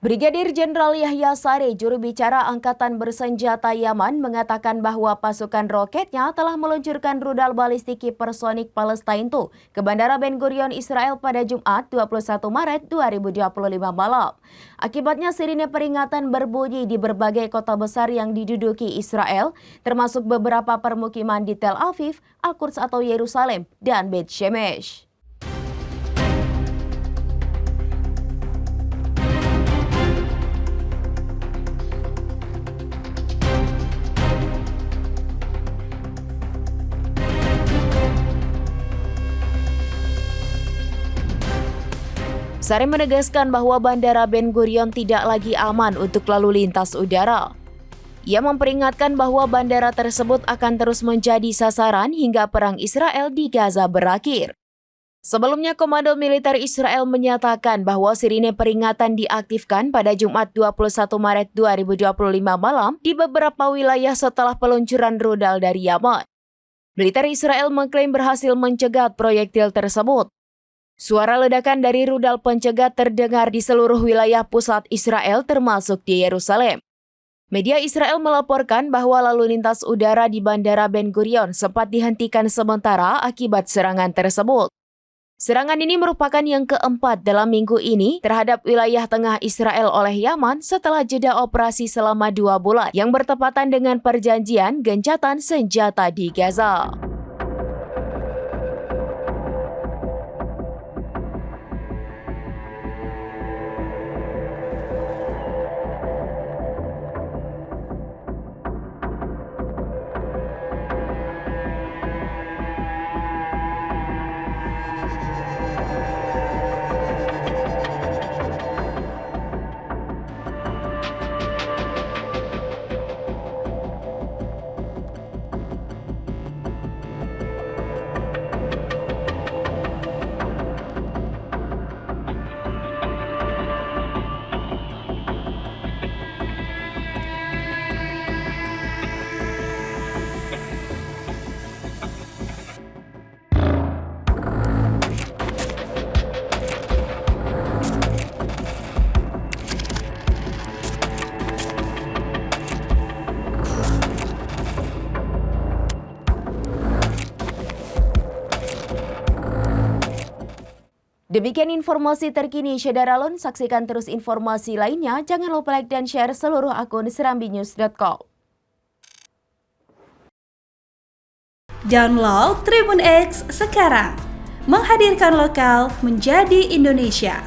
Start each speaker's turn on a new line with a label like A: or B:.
A: Brigadir Jenderal Yahya Saree, juru bicara Angkatan Bersenjata Yaman, mengatakan bahwa pasukan roketnya telah meluncurkan rudal balistik hipersonic Palestine II ke Bandara Ben Gurion, Israel pada Jumat 21 Maret 2025 malam. Akibatnya sirine peringatan berbunyi di berbagai kota besar yang diduduki Israel, termasuk beberapa permukiman di Tel Aviv, Al-Quds atau Yerusalem, dan Beit Shemesh. Saree menegaskan bahwa Bandara Ben Gurion tidak lagi aman untuk lalu lintas udara. Ia memperingatkan bahwa bandara tersebut akan terus menjadi sasaran hingga perang Israel di Gaza berakhir. Sebelumnya, Komando Militer Israel menyatakan bahwa sirine peringatan diaktifkan pada Jumat 21 Maret 2025 malam di beberapa wilayah setelah peluncuran rudal dari Yaman. Militer Israel mengklaim berhasil mencegat proyektil tersebut. Suara ledakan dari rudal pencegat terdengar di seluruh wilayah pusat Israel termasuk di Yerusalem. Media Israel melaporkan bahwa lalu lintas udara di Bandara Ben Gurion sempat dihentikan sementara akibat serangan tersebut. Serangan ini merupakan yang keempat dalam minggu ini terhadap wilayah tengah Israel oleh Yaman setelah jeda operasi selama 2 bulan yang bertepatan dengan perjanjian gencatan senjata di Gaza. Demikian informasi terkini Syederalun, saksikan terus informasi lainnya, jangan lupa like dan share seluruh akun serambinews.com.
B: Download Tribun X sekarang, menghadirkan lokal menjadi Indonesia.